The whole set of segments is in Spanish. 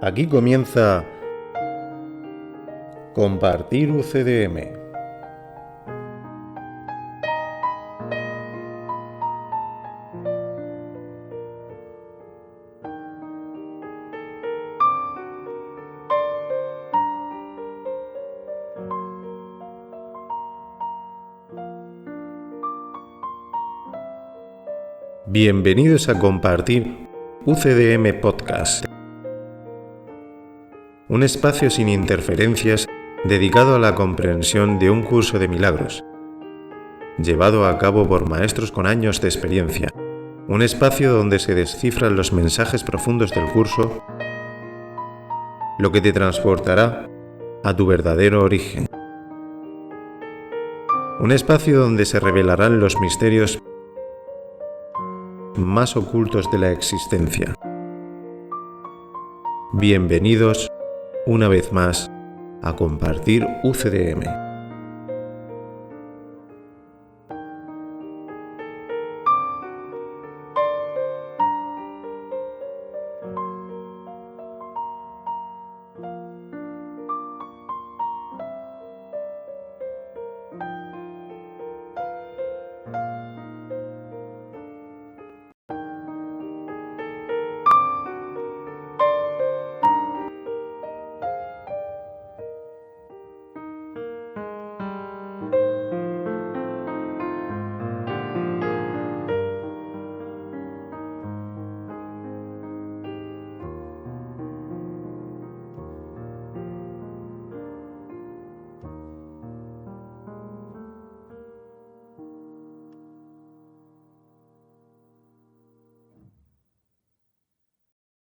Aquí comienza Compartir UCDM. Bienvenidos a Compartir UCDM Podcast, un espacio sin interferencias dedicado a la comprensión de un curso de milagros, llevado a cabo por maestros con años de experiencia, un espacio donde se descifran los mensajes profundos del curso, lo que te transportará a tu verdadero origen. Un espacio donde se revelarán los misterios más ocultos de la existencia. Bienvenidos una vez más a Compartir UCDM.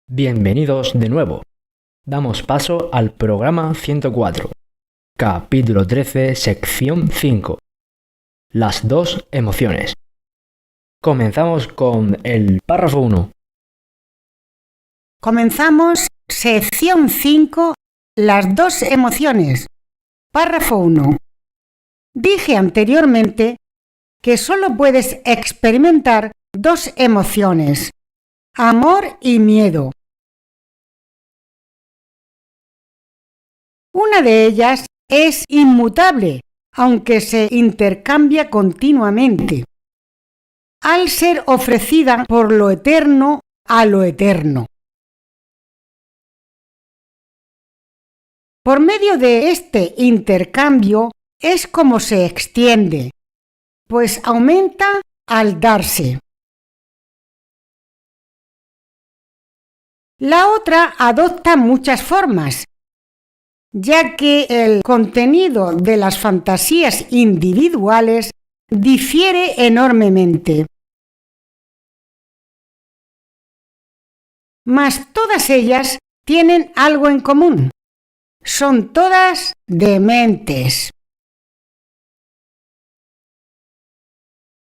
Bienvenidos de nuevo. Damos paso al programa 104, capítulo 13, sección 5. Las dos emociones. Comenzamos con el párrafo 1. Comenzamos sección 5, las dos emociones. Párrafo 1. Dije anteriormente que solo puedes experimentar dos emociones, amor y miedo. Una de ellas es inmutable, aunque se intercambia continuamente, al ser ofrecida por lo eterno a lo eterno. Por medio de este intercambio es como se extiende, pues aumenta al darse. La otra adopta muchas formas, ya que el contenido de las fantasías individuales difiere enormemente. Mas todas ellas tienen algo en común. Son todas dementes.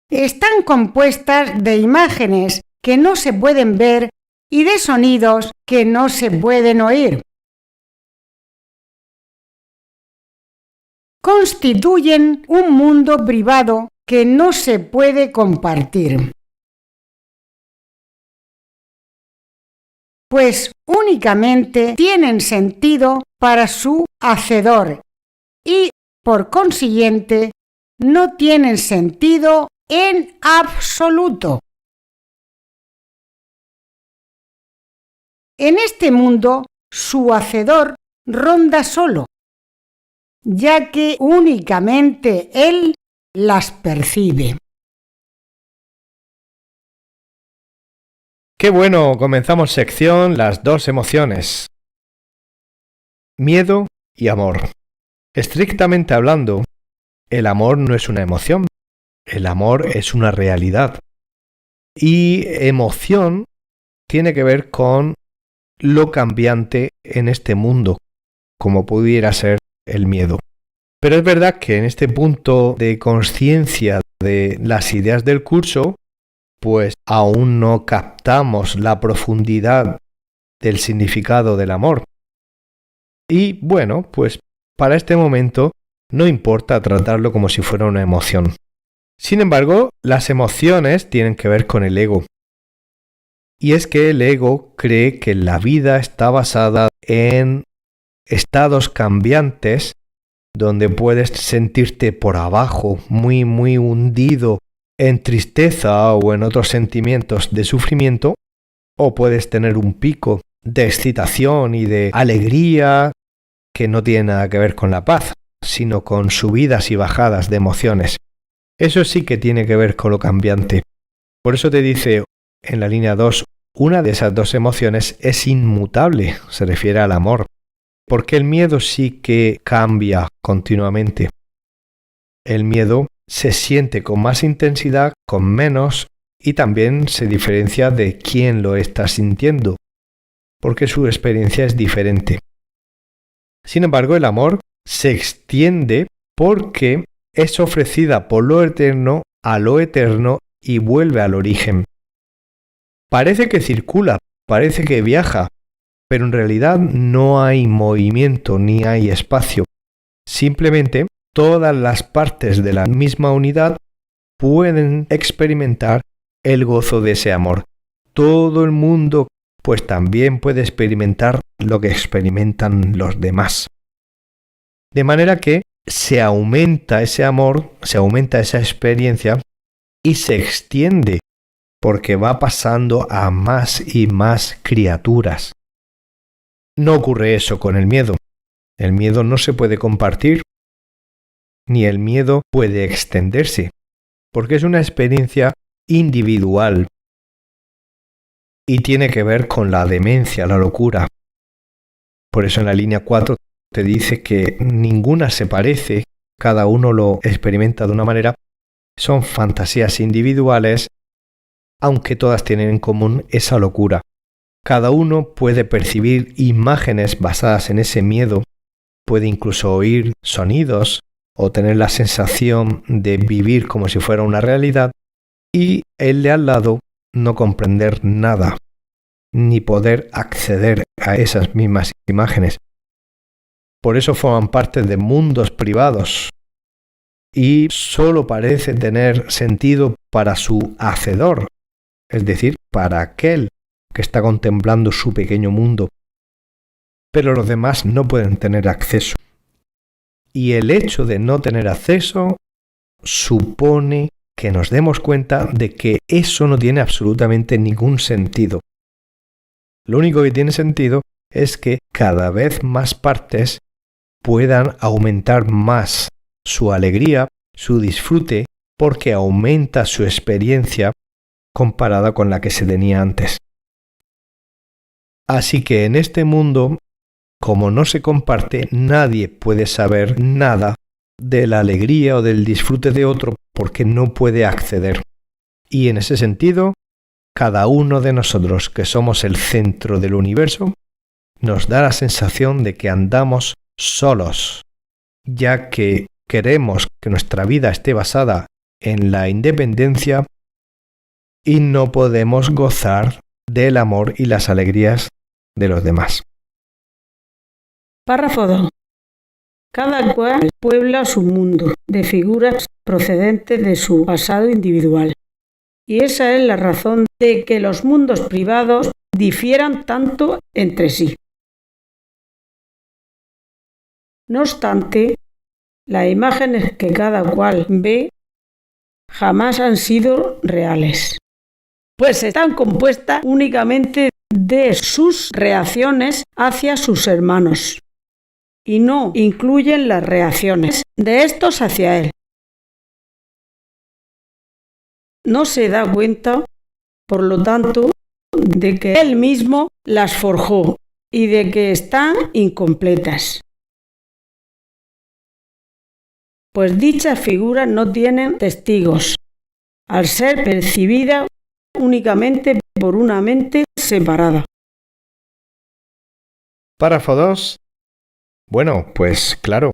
Están compuestas de imágenes que no se pueden ver y de sonidos que no se pueden oír. Constituyen un mundo privado que no se puede compartir, pues únicamente tienen sentido para su hacedor y, por consiguiente, no tienen sentido en absoluto. En este mundo, su hacedor ronda solo, ya que únicamente él las percibe. ¡Qué bueno! Comenzamos sección Las dos emociones. Miedo y amor. Estrictamente hablando, el amor no es una emoción, el amor es una realidad. Y emoción tiene que ver con lo cambiante en este mundo, como pudiera ser el miedo. Pero es verdad que en este punto de conciencia de las ideas del curso, pues aún no captamos la profundidad del significado del amor. Y bueno, pues para este momento no importa tratarlo como si fuera una emoción. Sin embargo, las emociones tienen que ver con el ego. Y es que el ego cree que la vida está basada en estados cambiantes donde puedes sentirte por abajo, muy, muy hundido en tristeza o en otros sentimientos de sufrimiento, o puedes tener un pico de excitación y de alegría que no tiene nada que ver con la paz, sino con subidas y bajadas de emociones. Eso sí que tiene que ver con lo cambiante. Por eso te dice en la línea 2, una de esas dos emociones es inmutable, se refiere al amor, porque el miedo sí que cambia continuamente. El miedo se siente con más intensidad, con menos, y también se diferencia de quién lo está sintiendo, porque su experiencia es diferente. Sin embargo, el amor se extiende porque es ofrecida por lo eterno a lo eterno y vuelve al origen. Parece que circula, parece que viaja, pero en realidad no hay movimiento ni hay espacio. Simplemente todas las partes de la misma unidad pueden experimentar el gozo de ese amor. Todo el mundo pues también puede experimentar lo que experimentan los demás. De manera que se aumenta ese amor, se aumenta esa experiencia y se extiende porque va pasando a más y más criaturas. No ocurre eso con el miedo. El miedo no se puede compartir, ni el miedo puede extenderse, porque es una experiencia individual y tiene que ver con la demencia, la locura. Por eso en la línea 4 te dice que ninguna se parece, cada uno lo experimenta de una manera, son fantasías individuales, aunque todas tienen en común esa locura. Cada uno puede percibir imágenes basadas en ese miedo, puede incluso oír sonidos o tener la sensación de vivir como si fuera una realidad, y el de al lado no comprender nada, ni poder acceder a esas mismas imágenes. Por eso forman parte de mundos privados y solo parece tener sentido para su hacedor, es decir, para aquel que está contemplando su pequeño mundo. Pero los demás no pueden tener acceso. Y el hecho de no tener acceso supone que nos demos cuenta de que eso no tiene absolutamente ningún sentido. Lo único que tiene sentido es que cada vez más partes puedan aumentar más su alegría, su disfrute, porque aumenta su experiencia comparada con la que se tenía antes. Así que en este mundo, como no se comparte, nadie puede saber nada de la alegría o del disfrute de otro porque no puede acceder. Y en ese sentido, cada uno de nosotros que somos el centro del universo, nos da la sensación de que andamos solos, ya que queremos que nuestra vida esté basada en la independencia y no podemos gozar del amor y las alegrías de los demás. Párrafo 2. Cada cual puebla su mundo de figuras procedentes de su pasado individual. Y esa es la razón de que los mundos privados difieran tanto entre sí. No obstante, las imágenes que cada cual ve jamás han sido reales, pues están compuestas únicamente de sus reacciones hacia sus hermanos, y no incluyen las reacciones de estos hacia él. No se da cuenta, por lo tanto, de que él mismo las forjó y de que están incompletas, pues dichas figuras no tienen testigos, al ser percibidas únicamente por una mente separada. Párrafo 2. Bueno, pues claro,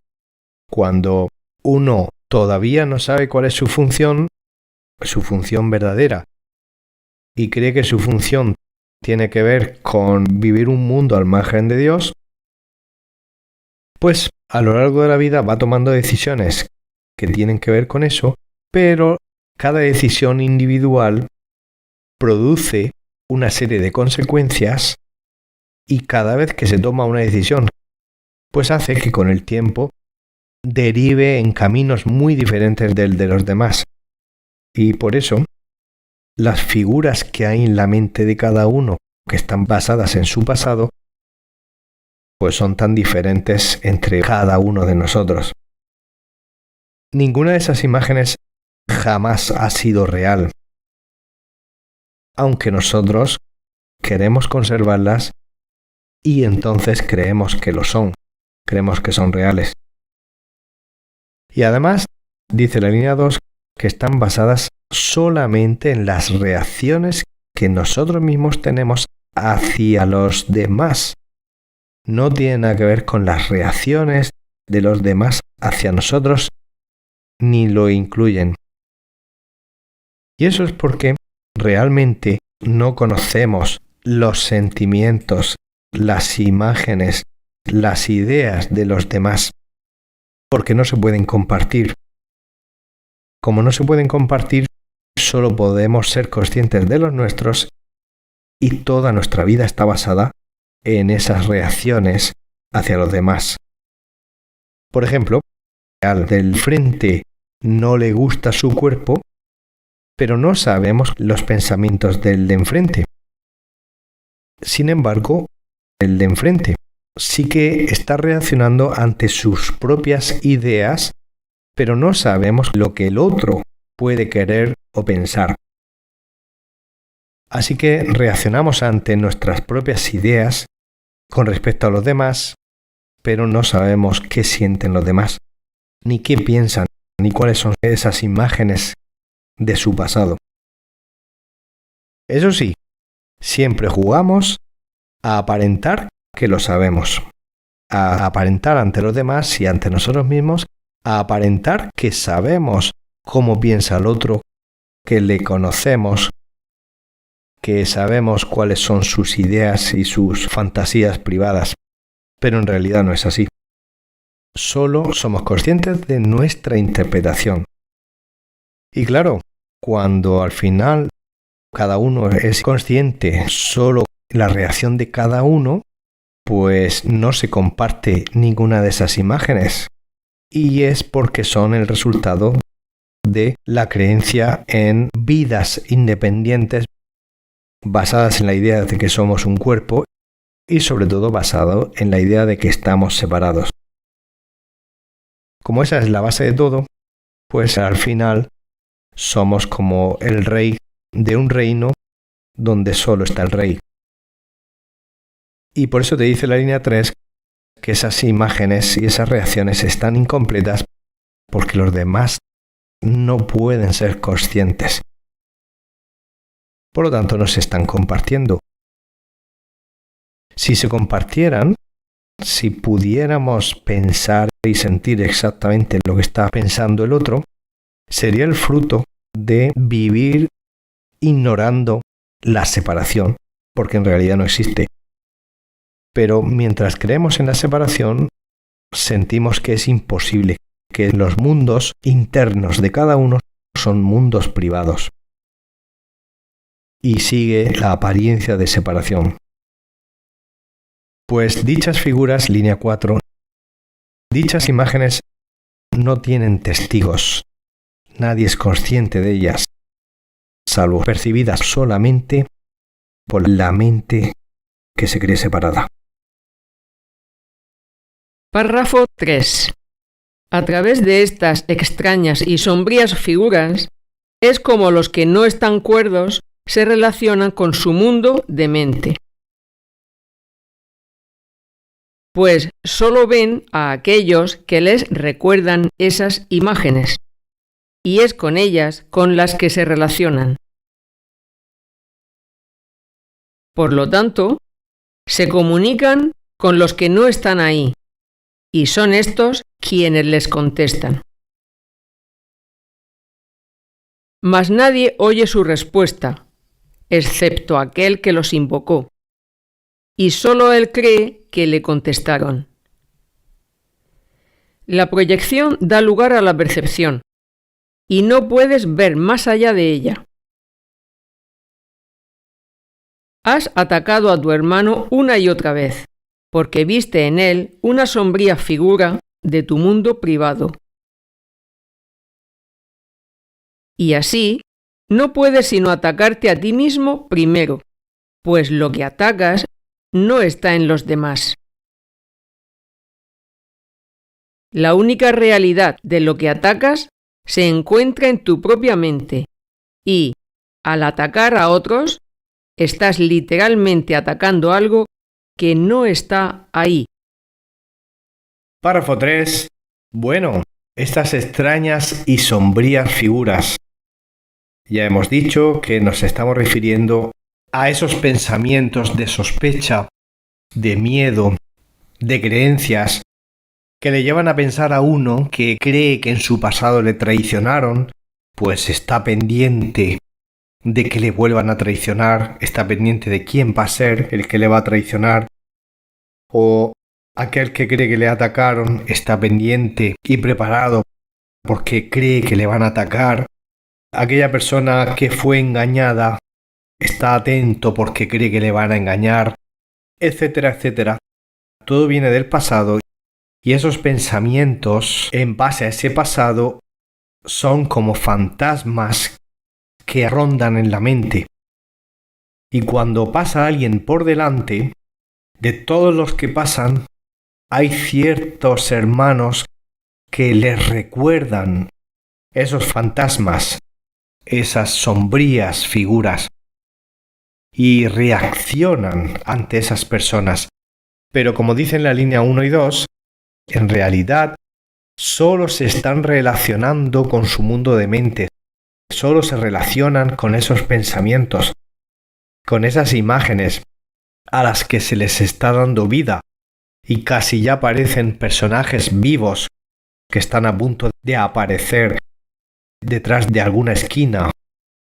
cuando uno todavía no sabe cuál es su función verdadera, y cree que su función tiene que ver con vivir un mundo al margen de Dios, pues a lo largo de la vida va tomando decisiones que tienen que ver con eso, pero cada decisión individual produce una serie de consecuencias y cada vez que se toma una decisión, pues hace que con el tiempo derive en caminos muy diferentes del de los demás. Y por eso, las figuras que hay en la mente de cada uno, que están basadas en su pasado, pues son tan diferentes entre cada uno de nosotros. Ninguna de esas imágenes jamás ha sido real, aunque nosotros queremos conservarlas y entonces creemos que lo son, creemos que son reales. Y además, dice la línea 2, que están basadas solamente en las reacciones que nosotros mismos tenemos hacia los demás. No tiene nada que ver con las reacciones de los demás hacia nosotros, ni lo incluyen. Y eso es porque realmente no conocemos los sentimientos, las imágenes, las ideas de los demás, porque no se pueden compartir. Como no se pueden compartir, solo podemos ser conscientes de los nuestros y toda nuestra vida está basada en esas reacciones hacia los demás. Por ejemplo, al del frente no le gusta su cuerpo, pero no sabemos los pensamientos del de enfrente. Sin embargo, el de enfrente sí que está reaccionando ante sus propias ideas, pero no sabemos lo que el otro puede querer o pensar. Así que reaccionamos ante nuestras propias ideas con respecto a los demás, pero no sabemos qué sienten los demás, ni qué piensan, ni cuáles son esas imágenes de su pasado. Eso sí, siempre jugamos a aparentar que lo sabemos, a aparentar ante los demás y ante nosotros mismos, a aparentar que sabemos cómo piensa el otro, que le conocemos, que sabemos cuáles son sus ideas y sus fantasías privadas, pero en realidad no es así. Solo somos conscientes de nuestra interpretación. Y claro, cuando al final cada uno es consciente solo de la reacción de cada uno, pues no se comparte ninguna de esas imágenes. Y es porque son el resultado de la creencia en vidas independientes basadas en la idea de que somos un cuerpo y sobre todo basado en la idea de que estamos separados. Como esa es la base de todo, pues al final somos como el rey de un reino donde solo está el rey. Y por eso te dice la línea 3 que esas imágenes y esas reacciones están incompletas porque los demás no pueden ser conscientes. Por lo tanto, no se están compartiendo. Si se compartieran, si pudiéramos pensar y sentir exactamente lo que está pensando el otro, sería el fruto de vivir ignorando la separación, porque en realidad no existe. Pero mientras creemos en la separación, sentimos que es imposible, que los mundos internos de cada uno son mundos privados. Y sigue la apariencia de separación. Pues dichas figuras, línea 4, dichas imágenes no tienen testigos. Nadie es consciente de ellas, salvo percibidas solamente por la mente que se cree separada. Párrafo 3. A través de estas extrañas y sombrías figuras, es como los que no están cuerdos se relacionan con su mundo de mente. Pues solo ven a aquellos que les recuerdan esas imágenes, y es con ellas con las que se relacionan. Por lo tanto, se comunican con los que no están ahí, y son estos quienes les contestan. Mas nadie oye su respuesta, excepto aquel que los invocó, y solo él cree que le contestaron. La proyección da lugar a la percepción, y no puedes ver más allá de ella. Has atacado a tu hermano una y otra vez, porque viste en él una sombría figura de tu mundo privado. Y así, no puedes sino atacarte a ti mismo primero, pues lo que atacas no está en los demás. La única realidad de lo que atacas se encuentra en tu propia mente y, al atacar a otros, estás literalmente atacando algo que no está ahí. Párrafo 3. Bueno, estas extrañas y sombrías figuras. Ya hemos dicho que nos estamos refiriendo a esos pensamientos de sospecha, de miedo, de creencias que le llevan a pensar a uno que cree que en su pasado le traicionaron, pues está pendiente de que le vuelvan a traicionar, está pendiente de quién va a ser el que le va a traicionar, o aquel que cree que le atacaron está pendiente y preparado porque cree que le van a atacar, aquella persona que fue engañada está atento porque cree que le van a engañar, etcétera, etcétera. Todo viene del pasado y esos pensamientos en base a ese pasado son como fantasmas que rondan en la mente. Y cuando pasa alguien por delante, de todos los que pasan, hay ciertos hermanos que les recuerdan esos fantasmas, esas sombrías figuras, y reaccionan ante esas personas. Pero como dicen la línea 1 y 2, en realidad solo se están relacionando con su mundo de mente, solo se relacionan con esos pensamientos, con esas imágenes a las que se les está dando vida y casi ya parecen personajes vivos que están a punto de aparecer detrás de alguna esquina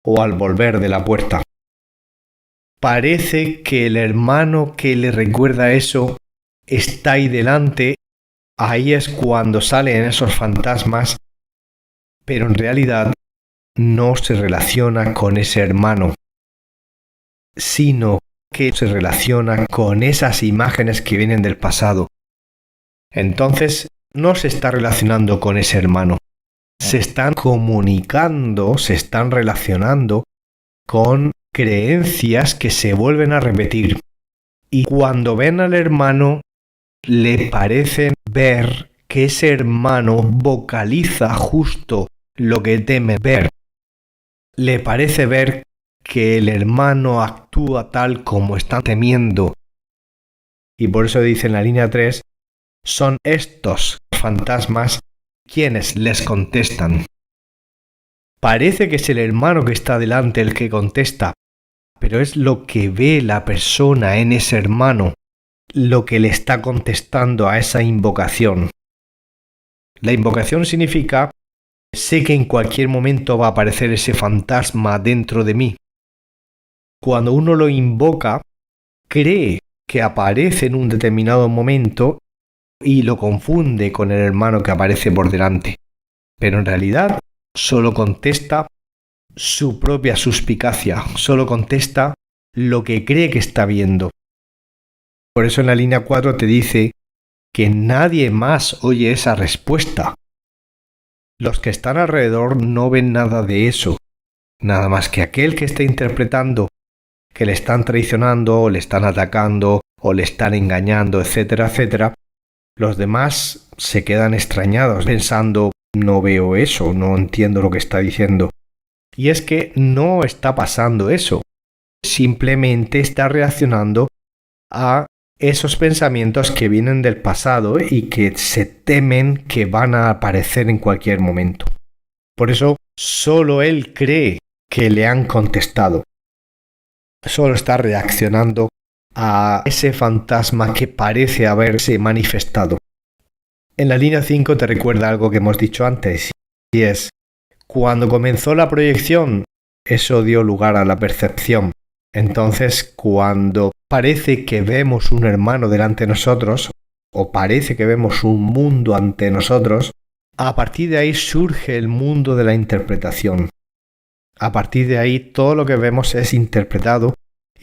o al volver de la puerta. Parece que el hermano que le recuerda eso está ahí delante, ahí es cuando salen esos fantasmas, pero en realidad no se relaciona con ese hermano, sino que se relaciona con esas imágenes que vienen del pasado. Entonces, no se está relacionando con ese hermano. Se están comunicando, se están relacionando con creencias que se vuelven a repetir. Y cuando ven al hermano, le parece ver que ese hermano vocaliza justo lo que teme ver. Le parece ver que el hermano actúa tal como está temiendo. Y por eso dice en la línea 3, son estos fantasmas quienes les contestan. Parece que es el hermano que está delante el que contesta, pero es lo que ve la persona en ese hermano, lo que le está contestando a esa invocación. La invocación significa, sé que en cualquier momento va a aparecer ese fantasma dentro de mí. Cuando uno lo invoca, cree que aparece en un determinado momento y lo confunde con el hermano que aparece por delante. Pero en realidad solo contesta su propia suspicacia, solo contesta lo que cree que está viendo. Por eso en la línea 4 te dice que nadie más oye esa respuesta. Los que están alrededor no ven nada de eso, nada más que aquel que está interpretando que le están traicionando, o le están atacando, o le están engañando, etcétera, etcétera. Los demás se quedan extrañados, pensando, no veo eso, no entiendo lo que está diciendo. Y es que no está pasando eso. Simplemente está reaccionando a esos pensamientos que vienen del pasado y que se temen que van a aparecer en cualquier momento. Por eso, solo él cree que le han contestado. Solo está reaccionando a ese fantasma que parece haberse manifestado. En la línea 5 te recuerda algo que hemos dicho antes, y es, cuando comenzó la proyección, eso dio lugar a la percepción. Entonces, cuando parece que vemos un hermano delante de nosotros, o parece que vemos un mundo ante nosotros, a partir de ahí surge el mundo de la interpretación. A partir de ahí todo lo que vemos es interpretado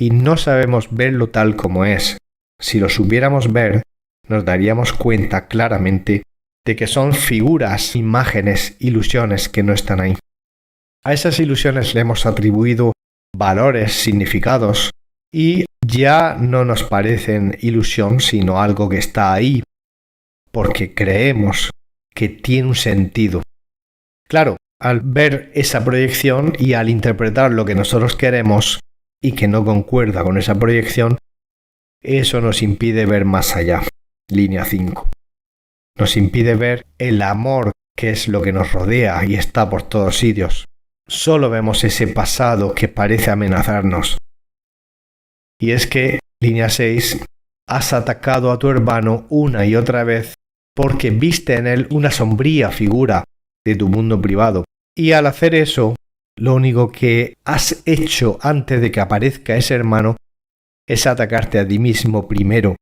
y no sabemos verlo tal como es. Si lo supiéramos ver, nos daríamos cuenta claramente de que son figuras, imágenes, ilusiones que no están ahí. A esas ilusiones le hemos atribuido valores, significados, y ya no nos parecen ilusión, sino algo que está ahí, porque creemos que tiene un sentido. Claro, al ver esa proyección y al interpretar lo que nosotros queremos y que no concuerda con esa proyección, eso nos impide ver más allá. Línea 5. Nos impide ver el amor, que es lo que nos rodea y está por todos sitios. Solo vemos ese pasado que parece amenazarnos. Y es que, línea 6, has atacado a tu hermano una y otra vez porque viste en él una sombría figura de tu mundo privado. Y al hacer eso, lo único que has hecho antes de que aparezca ese hermano es atacarte a ti mismo primero.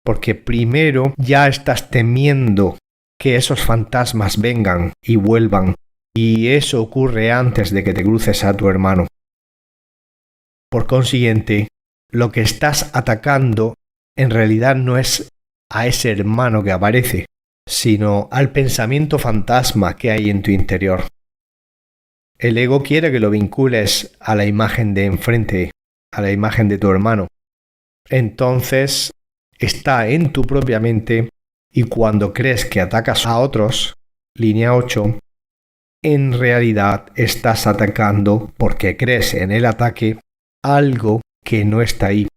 Porque primero ya estás temiendo que esos fantasmas vengan y vuelvan. Y eso ocurre antes de que te cruces a tu hermano. Por consiguiente, lo que estás atacando en realidad no es a ese hermano que aparece, sino al pensamiento fantasma que hay en tu interior. El ego quiere que lo vincules a la imagen de enfrente, a la imagen de tu hermano. Entonces, está en tu propia mente y cuando crees que atacas a otros, línea 8, en realidad estás atacando porque crees en el ataque algo que no está ahí.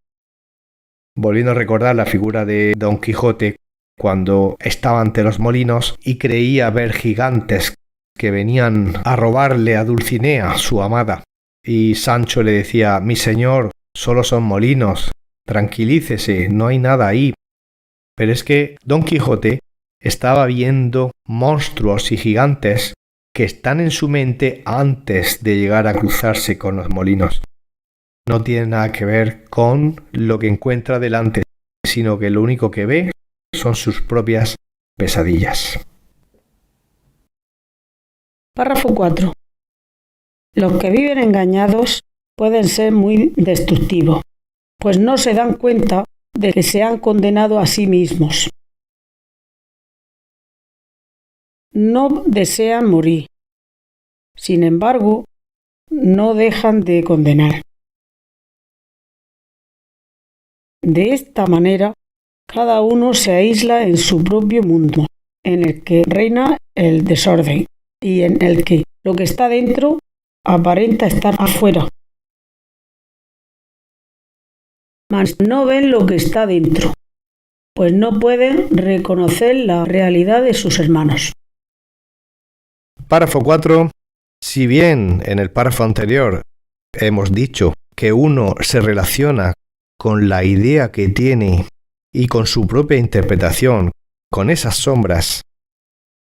Volviendo a recordar la figura de Don Quijote cuando estaba ante los molinos y creía ver gigantes que venían a robarle a Dulcinea, su amada. Y Sancho le decía: mi señor, solo son molinos, tranquilícese, no hay nada ahí. Pero es que Don Quijote estaba viendo monstruos y gigantes que están en su mente antes de llegar a cruzarse con los molinos. No tiene nada que ver con lo que encuentra delante, sino que lo único que ve son sus propias pesadillas. Párrafo 4. Los que viven engañados pueden ser muy destructivos, pues no se dan cuenta de que se han condenado a sí mismos. No desean morir. Sin embargo, no dejan de condenar. De esta manera, cada uno se aísla en su propio mundo, en el que reina el desorden y en el que lo que está dentro aparenta estar afuera. Mas no ven lo que está dentro, pues no pueden reconocer la realidad de sus hermanos. Párrafo 4. Si bien en el párrafo anterior hemos dicho que uno se relaciona con la idea que tiene y con su propia interpretación, con esas sombras,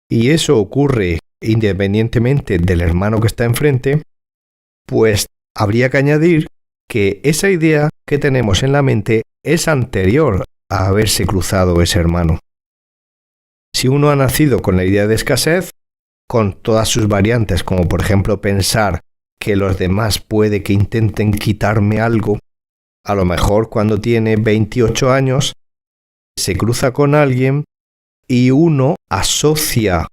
y eso ocurre independientemente del hermano que está enfrente, pues habría que añadir que esa idea que tenemos en la mente es anterior a haberse cruzado ese hermano. Si uno ha nacido con la idea de escasez, con todas sus variantes, como por ejemplo pensar que los demás puede que intenten quitarme algo, a lo mejor cuando tiene 28 años se cruza con alguien y uno asocia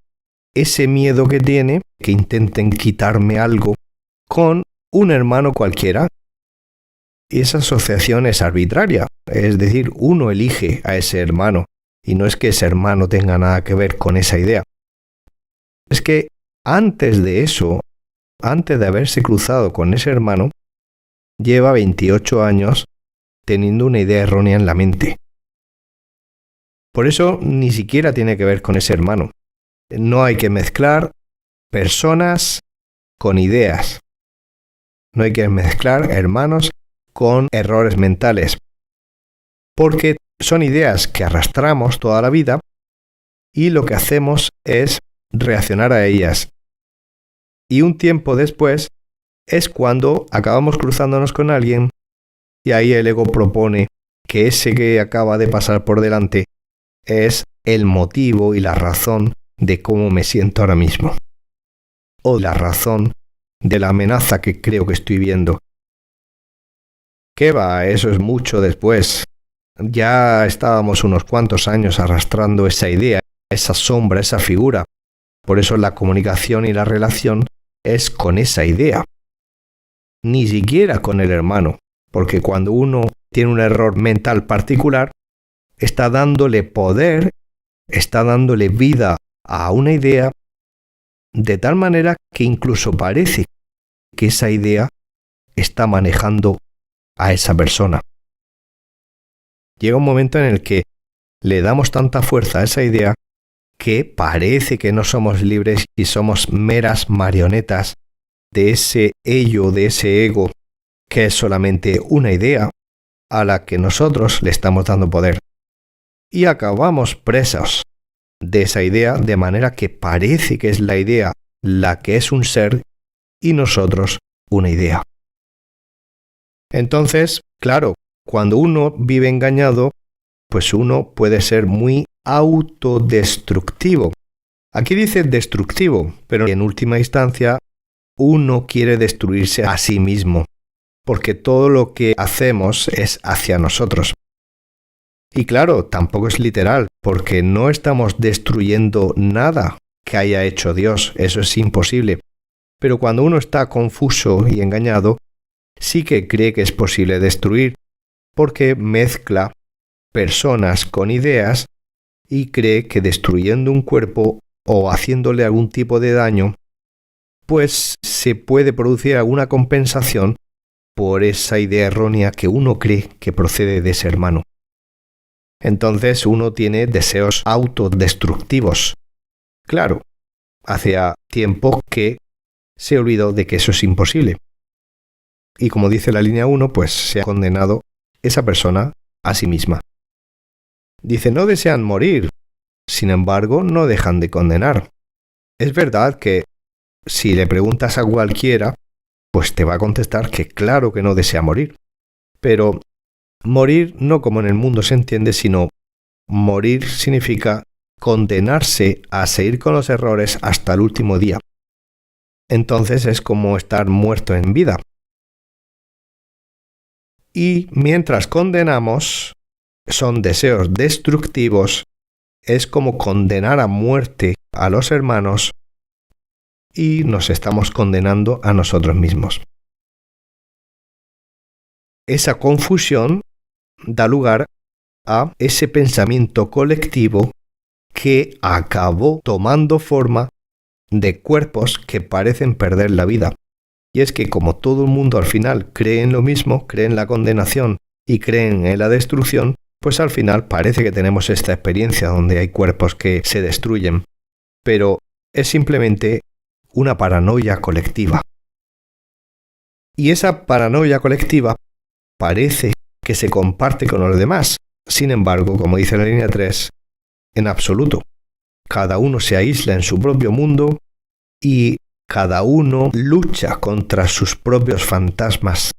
ese miedo que tiene, que intenten quitarme algo, con un hermano cualquiera. Y esa asociación es arbitraria, es decir, uno elige a ese hermano y no es que ese hermano tenga nada que ver con esa idea. Es que antes de eso, antes de haberse cruzado con ese hermano, lleva 28 años teniendo una idea errónea en la mente. Por eso ni siquiera tiene que ver con ese hermano. No hay que mezclar personas con ideas. No hay que mezclar hermanos con errores mentales. Porque son ideas que arrastramos toda la vida y lo que hacemos es reaccionar a ellas. Y un tiempo después es cuando acabamos cruzándonos con alguien y ahí el ego propone que ese que acaba de pasar por delante es el motivo y la razón de cómo me siento ahora mismo. O la razón de la amenaza que creo que estoy viendo. ¿Qué va? Eso es mucho después. Ya estábamos unos cuantos años arrastrando esa idea, esa sombra, esa figura. Por eso la comunicación y la relación es con esa idea. Ni siquiera con el hermano, porque cuando uno tiene un error mental particular, está dándole poder, está dándole vida a una idea de tal manera que incluso parece que esa idea está manejando a esa persona. Llega un momento en el que le damos tanta fuerza a esa idea que parece que no somos libres y somos meras marionetas de ese ello, de ese ego, que es solamente una idea a la que nosotros le estamos dando poder. Y acabamos presos de esa idea de manera que parece que es la idea la que es un ser y nosotros una idea. Entonces, claro, cuando uno vive engañado, pues uno puede ser muy autodestructivo. Aquí dice destructivo, pero en última instancia uno quiere destruirse a sí mismo, porque todo lo que hacemos es hacia nosotros. Y claro, tampoco es literal, porque no estamos destruyendo nada que haya hecho Dios, eso es imposible. Pero cuando uno está confuso y engañado, sí que cree que es posible destruir, porque mezcla personas con ideas y cree que destruyendo un cuerpo o haciéndole algún tipo de daño, pues se puede producir alguna compensación por esa idea errónea que uno cree que procede de ese hermano. Entonces uno tiene deseos autodestructivos. Claro, hacía tiempo que se olvidó de que eso es imposible. Y como dice la línea 1, pues se ha condenado esa persona a sí misma. Dice, no desean morir, sin embargo, no dejan de condenar. Es verdad que si le preguntas a cualquiera, pues te va a contestar que claro que no desea morir. Pero morir no como en el mundo se entiende, sino morir significa condenarse a seguir con los errores hasta el último día. Entonces es como estar muerto en vida. Y mientras condenamos, son deseos destructivos, es como condenar a muerte a los hermanos y nos estamos condenando a nosotros mismos. Esa confusión da lugar a ese pensamiento colectivo que acabó tomando forma de cuerpos que parecen perder la vida. Y es que como todo el mundo al final cree en lo mismo, cree en la condenación y creen en la destrucción, pues al final parece que tenemos esta experiencia donde hay cuerpos que se destruyen. Pero es simplemente una paranoia colectiva. Y esa paranoia colectiva parece que se comparte con los demás. Sin embargo, como dice la línea 3, en absoluto. Cada uno se aísla en su propio mundo y cada uno lucha contra sus propios fantasmas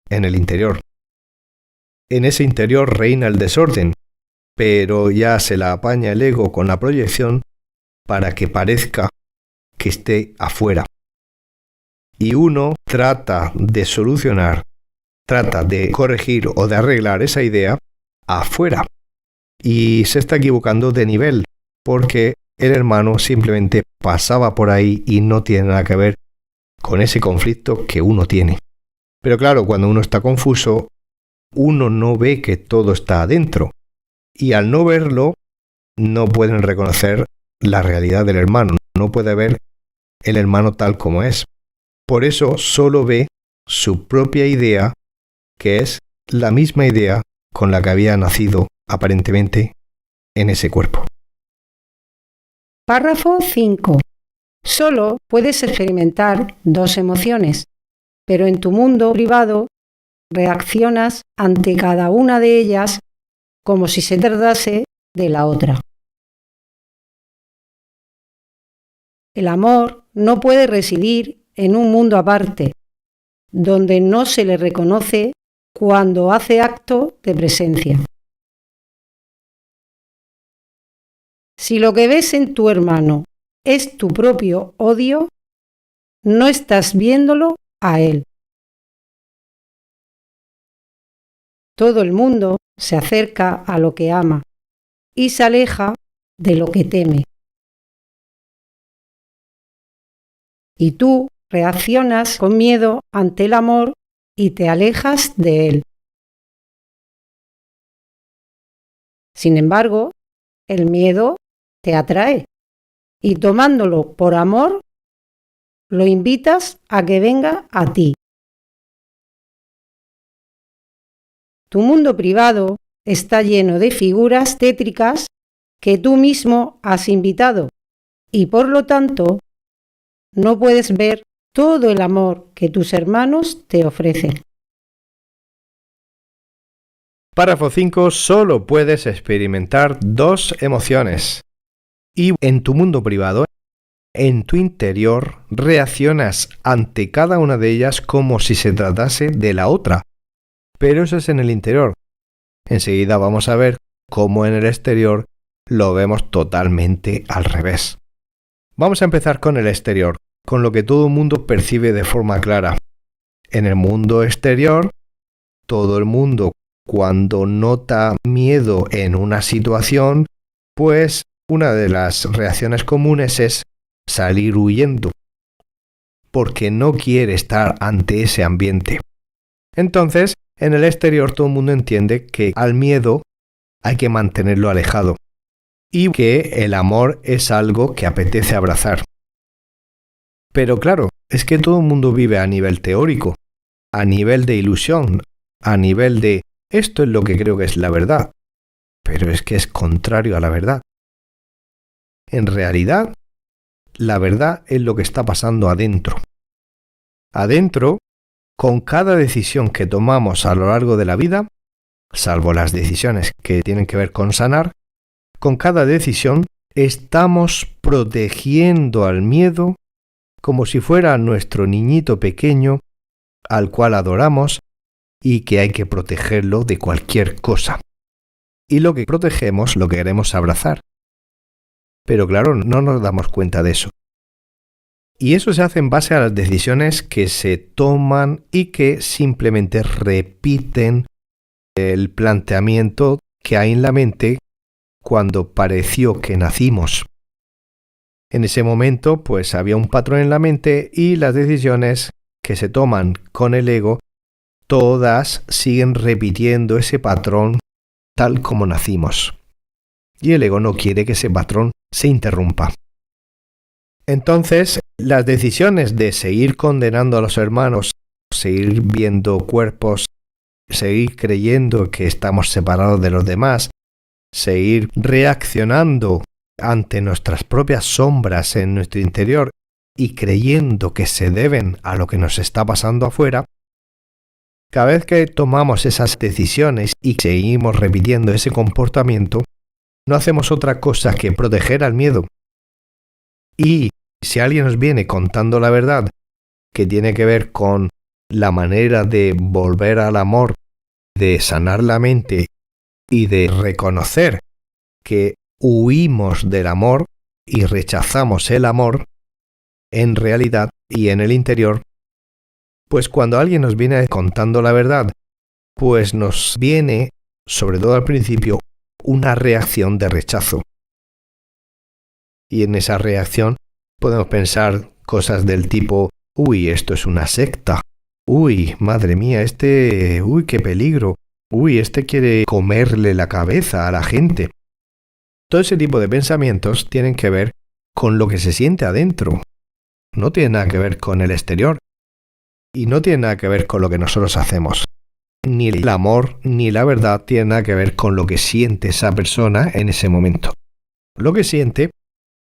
en el interior. En ese interior reina el desorden, pero ya se la apaña el ego con la proyección para que parezca que esté afuera. Y uno trata de solucionar, trata de corregir o de arreglar esa idea afuera. Y se está equivocando de nivel, porque el hermano simplemente pasaba por ahí y no tiene nada que ver con ese conflicto que uno tiene. Pero claro, cuando uno está confuso, uno no ve que todo está adentro. Y al no verlo, no pueden reconocer la realidad del hermano. No puede ver el hermano tal como es. Por eso solo ve su propia idea, que es la misma idea con la que había nacido aparentemente en ese cuerpo. Párrafo 5. Solo puedes experimentar dos emociones, pero en tu mundo privado reaccionas ante cada una de ellas como si se tratase de la otra. El amor no puede residir en un mundo aparte, donde no se le reconoce cuando hace acto de presencia. Si lo que ves en tu hermano es tu propio odio, no estás viéndolo a él. Todo el mundo se acerca a lo que ama y se aleja de lo que teme. Y tú reaccionas con miedo ante el amor y te alejas de él. Sin embargo, el miedo te atrae y tomándolo por amor, lo invitas a que venga a ti. Tu mundo privado está lleno de figuras tétricas que tú mismo has invitado y por lo tanto no puedes ver todo el amor que tus hermanos te ofrecen. Párrafo 5. Solo puedes experimentar 2 emociones. Y en tu mundo privado, en tu interior, reaccionas ante cada una de ellas como si se tratase de la otra. Pero eso es en el interior. Enseguida vamos a ver cómo en el exterior lo vemos totalmente al revés. Vamos a empezar con el exterior, con lo que todo el mundo percibe de forma clara. En el mundo exterior, todo el mundo cuando nota miedo en una situación, pues una de las reacciones comunes es salir huyendo, porque no quiere estar ante ese ambiente. Entonces, en el exterior todo el mundo entiende que al miedo hay que mantenerlo alejado y que el amor es algo que apetece abrazar. Pero claro, es que todo el mundo vive a nivel teórico, a nivel de ilusión, a nivel de esto es lo que creo que es la verdad, pero es que es contrario a la verdad. En realidad, la verdad es lo que está pasando adentro. Adentro, con cada decisión que tomamos a lo largo de la vida, salvo las decisiones que tienen que ver con sanar, con cada decisión estamos protegiendo al miedo como si fuera nuestro niñito pequeño al cual adoramos y que hay que protegerlo de cualquier cosa. Y lo que protegemos lo queremos abrazar. Pero claro, no nos damos cuenta de eso. Y eso se hace en base a las decisiones que se toman y que simplemente repiten el planteamiento que hay en la mente cuando pareció que nacimos. En ese momento, pues había un patrón en la mente y las decisiones que se toman con el ego, todas siguen repitiendo ese patrón tal como nacimos. Y el ego no quiere que ese patrón se interrumpa. Entonces, las decisiones de seguir condenando a los hermanos, seguir viendo cuerpos, seguir creyendo que estamos separados de los demás, seguir reaccionando ante nuestras propias sombras en nuestro interior y creyendo que se deben a lo que nos está pasando afuera, cada vez que tomamos esas decisiones y seguimos repitiendo ese comportamiento, no hacemos otra cosa que proteger al miedo. Y si alguien nos viene contando la verdad, que tiene que ver con la manera de volver al amor, de sanar la mente y de reconocer que huimos del amor y rechazamos el amor, en realidad y en el interior, pues cuando alguien nos viene contando la verdad, pues nos viene, sobre todo al principio, una reacción de rechazo. Y en esa reacción podemos pensar cosas del tipo, uy, esto es una secta, uy, madre mía, uy, qué peligro, uy, quiere comerle la cabeza a la gente. Todo ese tipo de pensamientos tienen que ver con lo que se siente adentro. No tiene nada que ver con el exterior. Y no tiene nada que ver con lo que nosotros hacemos. Ni el amor ni la verdad tienen nada que ver con lo que siente esa persona en ese momento. Lo que siente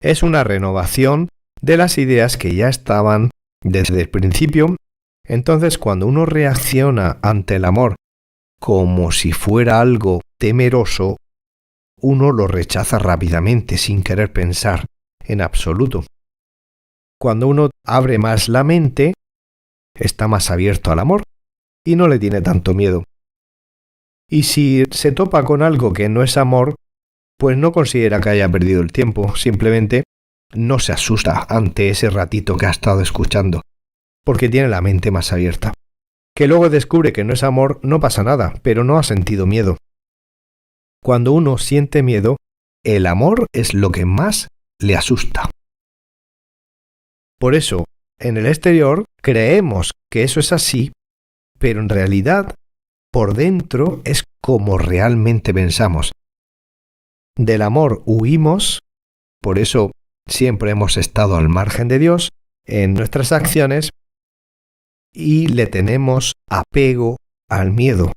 es una renovación de las ideas que ya estaban desde el principio. Entonces, cuando uno reacciona ante el amor como si fuera algo temeroso, uno lo rechaza rápidamente sin querer pensar en absoluto. Cuando uno abre más la mente, está más abierto al amor y no le tiene tanto miedo. Y si se topa con algo que no es amor, pues no considera que haya perdido el tiempo, simplemente no se asusta ante ese ratito que ha estado escuchando, porque tiene la mente más abierta. que luego descubre que no es amor, no pasa nada, pero no ha sentido miedo. Cuando uno siente miedo, el amor es lo que más le asusta. Por eso, en el exterior creemos que eso es así, pero en realidad, por dentro es como realmente pensamos. Del amor huimos, por eso siempre hemos estado al margen de Dios en nuestras acciones y le tenemos apego al miedo.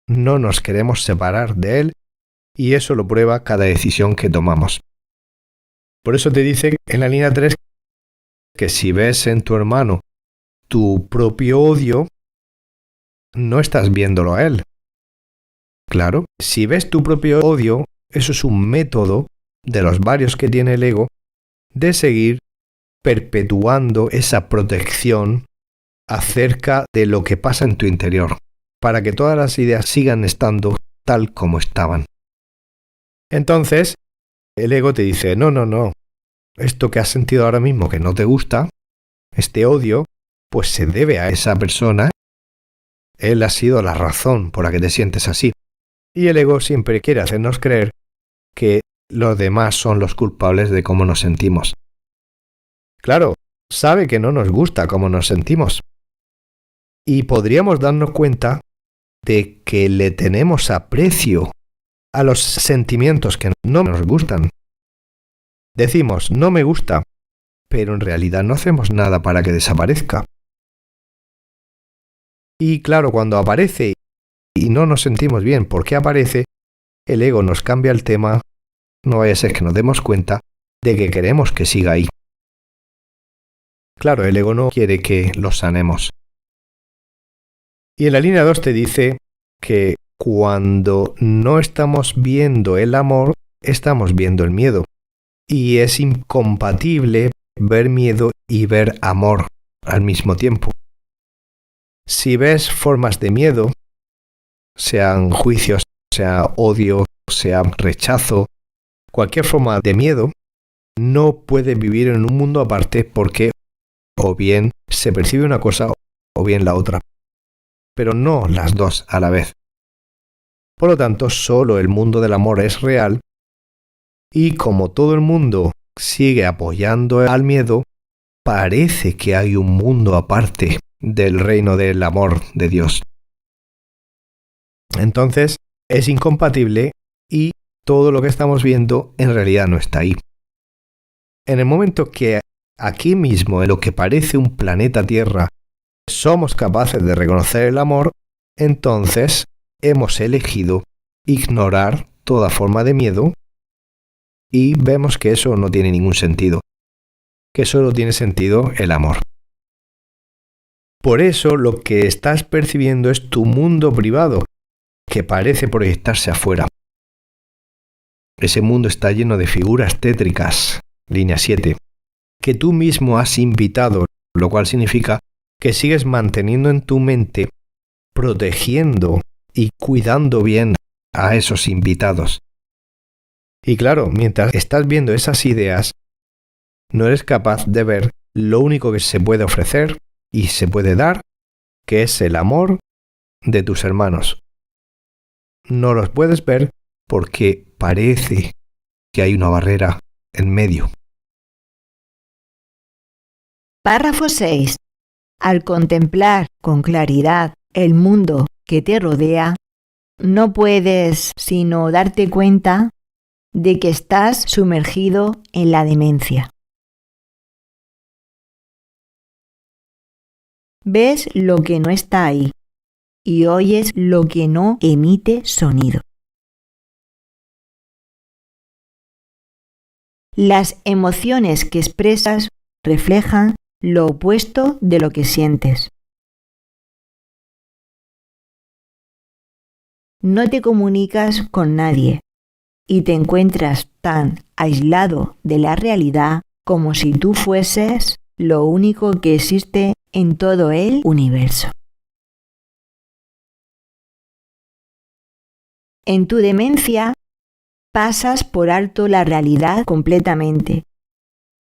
No nos queremos separar de él y eso lo prueba cada decisión que tomamos. Por eso te dice en la línea 3 que si ves en tu hermano tu propio odio, no estás viéndolo a él. Claro, si ves tu propio odio, eso es un método de los varios que tiene el ego de seguir perpetuando esa protección acerca de lo que pasa en tu interior, para que todas las ideas sigan estando tal como estaban. Entonces, el ego te dice, no, esto que has sentido ahora mismo que no te gusta, este odio, pues se debe a esa persona. Él ha sido la razón por la que te sientes así. Y el ego siempre quiere hacernos creer que los demás son los culpables de cómo nos sentimos. Claro, sabe que no nos gusta cómo nos sentimos. Y podríamos darnos cuenta de que le tenemos aprecio a los sentimientos que no nos gustan. Decimos, no me gusta, pero en realidad no hacemos nada para que desaparezca. Y claro, cuando aparece y no nos sentimos bien porque aparece, el ego nos cambia el tema, no vaya a ser que nos demos cuenta de que queremos que siga ahí. Claro, el ego no quiere que lo sanemos. Y en la línea 2 te dice que cuando no estamos viendo el amor, estamos viendo el miedo. Y es incompatible ver miedo y ver amor al mismo tiempo. Si ves formas de miedo, sean juicios, sea odio, sea rechazo, cualquier forma de miedo, no puede vivir en un mundo aparte porque o bien se percibe una cosa o bien la otra, pero no las dos a la vez. Por lo tanto, solo el mundo del amor es real y como todo el mundo sigue apoyando al miedo, parece que hay un mundo aparte del reino del amor de Dios. Entonces, es incompatible y todo lo que estamos viendo en realidad no está ahí. En el momento que aquí mismo, en lo que parece un planeta Tierra, somos capaces de reconocer el amor, entonces hemos elegido ignorar toda forma de miedo y vemos que eso no tiene ningún sentido, que solo tiene sentido el amor. Por eso lo que estás percibiendo es tu mundo privado, que parece proyectarse afuera. Ese mundo está lleno de figuras tétricas, línea 7, que tú mismo has invitado, lo cual significa que sigues manteniendo en tu mente, protegiendo y cuidando bien a esos invitados. Y claro, mientras estás viendo esas ideas, no eres capaz de ver lo único que se puede ofrecer y se puede dar, que es el amor de tus hermanos. No los puedes ver porque parece que hay una barrera en medio. Párrafo 6. Al contemplar con claridad el mundo que te rodea, no puedes sino darte cuenta de que estás sumergido en la demencia. Ves lo que no está ahí y oyes lo que no emite sonido. Las emociones que expresas reflejan lo opuesto de lo que sientes. No te comunicas con nadie y te encuentras tan aislado de la realidad como si tú fueses lo único que existe en todo el universo. En tu demencia, pasas por alto la realidad completamente,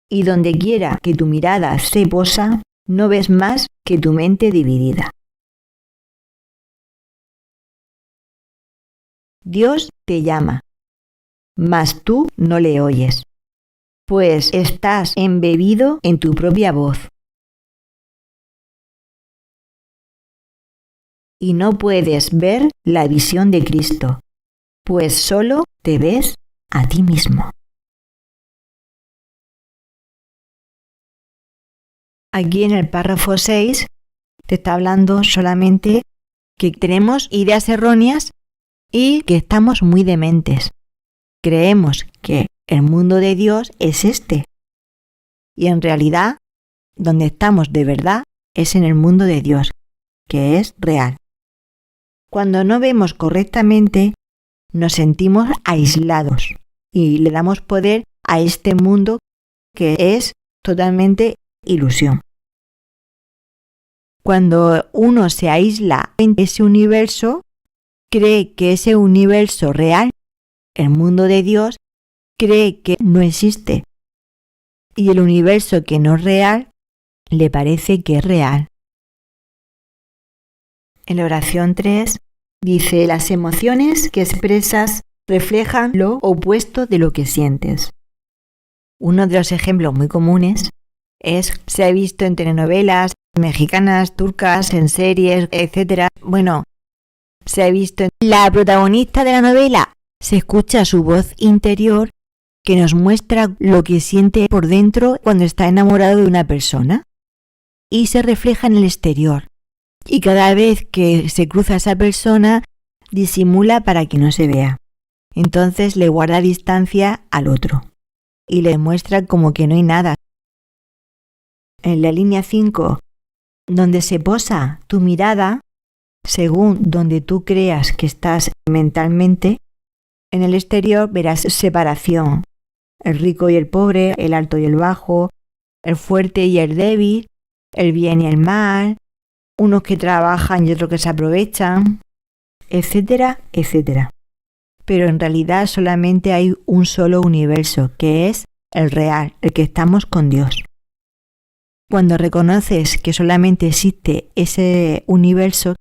y donde quiera que tu mirada se posa, no ves más que tu mente dividida. Dios te llama, mas tú no le oyes, pues estás embebido en tu propia voz. Y no puedes ver la visión de Cristo, pues solo te ves a ti mismo. Aquí en el párrafo 6 te está hablando solamente que tenemos ideas erróneas y que estamos muy dementes. Creemos que el mundo de Dios es este. Y en realidad, donde estamos de verdad es en el mundo de Dios, que es real. Cuando no vemos correctamente, nos sentimos aislados y le damos poder a este mundo que es totalmente ilusión. Cuando uno se aísla en ese universo, cree que ese universo real, el mundo de Dios, cree que no existe. Y el universo que no es real, le parece que es real. En la oración 3 dice: las emociones que expresas reflejan lo opuesto de lo que sientes. Uno de los ejemplos muy comunes se ha visto en telenovelas mexicanas, turcas, en series, etc. Bueno, se ha visto en la protagonista de la novela. Se escucha su voz interior que nos muestra lo que siente por dentro cuando está enamorado de una persona. Y se refleja en el exterior. Y cada vez que se cruza esa persona, disimula para que no se vea. Entonces le guarda distancia al otro. Y le muestra como que no hay nada. En la línea 5, donde se posa tu mirada, según donde tú creas que estás mentalmente, en el exterior verás separación. El rico y el pobre, el alto y el bajo, el fuerte y el débil, el bien y el mal, unos que trabajan y otros que se aprovechan, etcétera, etcétera. Pero en realidad solamente hay un solo universo, que es el real, el que estamos con Dios. Cuando reconoces que solamente existe ese universo,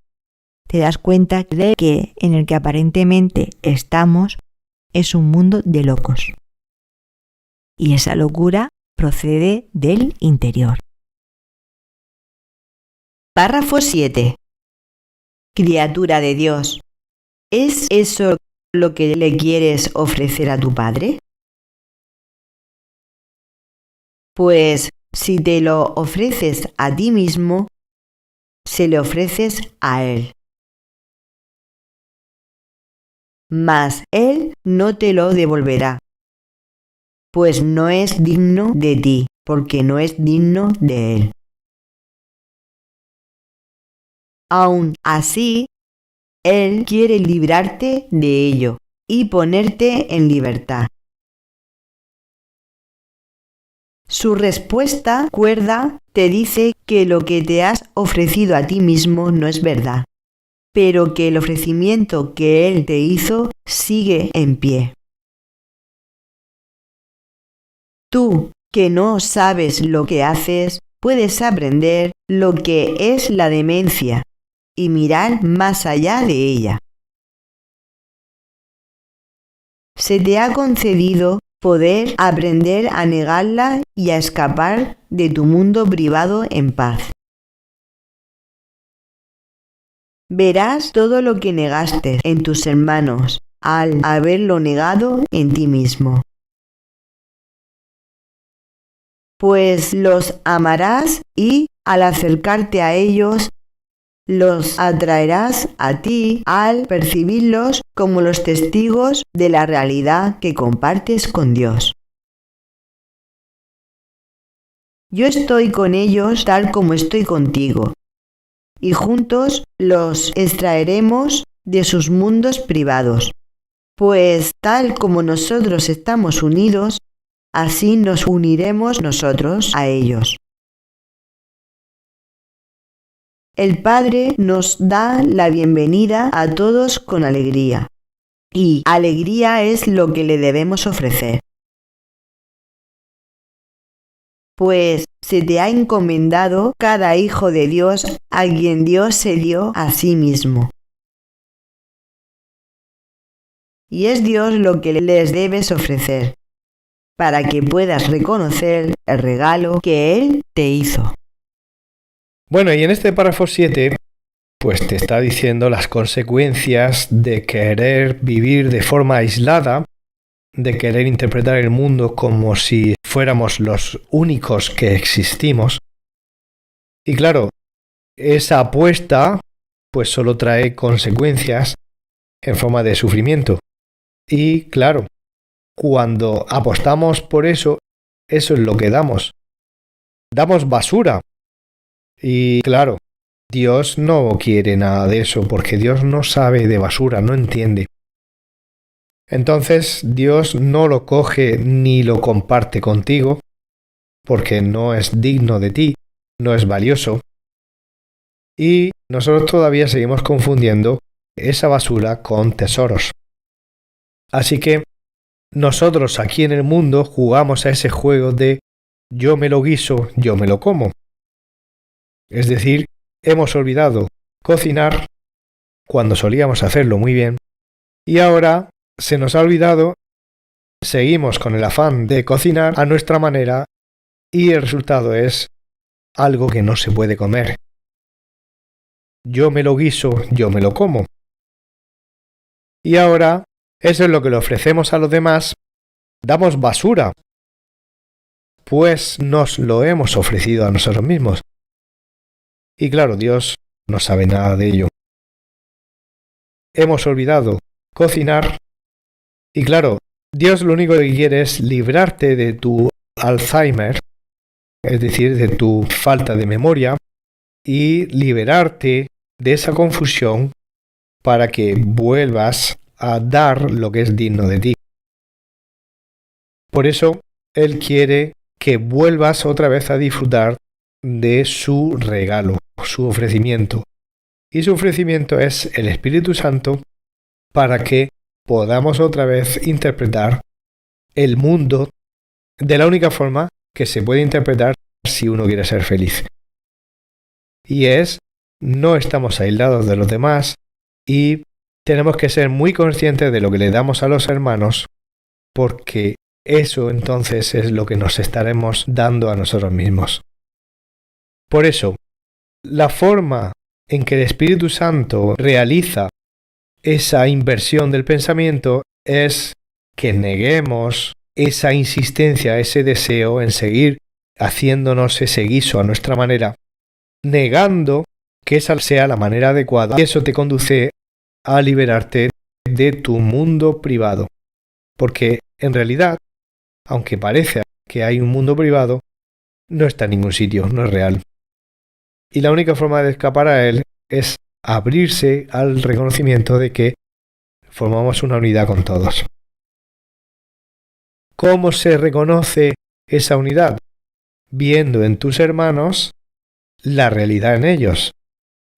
te das cuenta de que en el que aparentemente estamos es un mundo de locos. Y esa locura procede del interior. Párrafo 7. Criatura de Dios, ¿es eso lo que le quieres ofrecer a tu Padre? Pues si te lo ofreces a ti mismo, se le ofreces a Él. Mas Él no te lo devolverá, pues no es digno de ti, porque no es digno de Él. Aun así, Él quiere librarte de ello y ponerte en libertad. Su respuesta cuerda te dice que lo que te has ofrecido a ti mismo no es verdad, pero que el ofrecimiento que Él te hizo sigue en pie. Tú, que no sabes lo que haces, puedes aprender lo que es la demencia y mirar más allá de ella. Se te ha concedido poder aprender a negarla y a escapar de tu mundo privado en paz. Verás todo lo que negaste en tus hermanos al haberlo negado en ti mismo. Pues los amarás y, al acercarte a ellos, los atraerás a ti al percibirlos como los testigos de la realidad que compartes con Dios. Yo estoy con ellos tal como estoy contigo, y juntos los extraeremos de sus mundos privados, pues tal como nosotros estamos unidos, así nos uniremos nosotros a ellos. El Padre nos da la bienvenida a todos con alegría, y alegría es lo que le debemos ofrecer. Pues se te ha encomendado cada hijo de Dios a quien Dios se dio a sí mismo. Y es Dios lo que les debes ofrecer, para que puedas reconocer el regalo que Él te hizo. Bueno, y en este párrafo 7, pues te está diciendo las consecuencias de querer vivir de forma aislada, de querer interpretar el mundo como si fuéramos los únicos que existimos. Y claro, esa apuesta pues solo trae consecuencias en forma de sufrimiento. Y claro, cuando apostamos por eso, eso es lo que damos. Damos basura. Y claro, Dios no quiere nada de eso, porque Dios no sabe de basura, no entiende. Entonces Dios no lo coge ni lo comparte contigo, porque no es digno de ti, no es valioso. Y nosotros todavía seguimos confundiendo esa basura con tesoros. Así que nosotros aquí en el mundo jugamos a ese juego de yo me lo guiso, yo me lo como. Es decir, hemos olvidado cocinar cuando solíamos hacerlo muy bien y ahora se nos ha olvidado, seguimos con el afán de cocinar a nuestra manera y el resultado es algo que no se puede comer. Yo me lo guiso, yo me lo como. Y ahora, eso es lo que le ofrecemos a los demás, damos basura, pues nos lo hemos ofrecido a nosotros mismos. Y claro, Dios no sabe nada de ello. Hemos olvidado cocinar y claro, Dios lo único que quiere es librarte de tu Alzheimer, es decir, de tu falta de memoria, y liberarte de esa confusión para que vuelvas a dar lo que es digno de ti. Por eso, Él quiere que vuelvas otra vez a disfrutar de su regalo, su ofrecimiento. Y su ofrecimiento es el Espíritu Santo para que podamos otra vez interpretar el mundo de la única forma que se puede interpretar si uno quiere ser feliz. Y es, no estamos aislados de los demás y tenemos que ser muy conscientes de lo que le damos a los hermanos, porque eso entonces es lo que nos estaremos dando a nosotros mismos. Por eso, la forma en que el Espíritu Santo realiza esa inversión del pensamiento es que neguemos esa insistencia, ese deseo en seguir haciéndonos ese guiso a nuestra manera, negando que esa sea la manera adecuada, y eso te conduce a liberarte de tu mundo privado. Porque en realidad, aunque parece que hay un mundo privado, no está en ningún sitio, no es real. Y la única forma de escapar a él es abrirse al reconocimiento de que formamos una unidad con todos. ¿Cómo se reconoce esa unidad? Viendo en tus hermanos la realidad en ellos.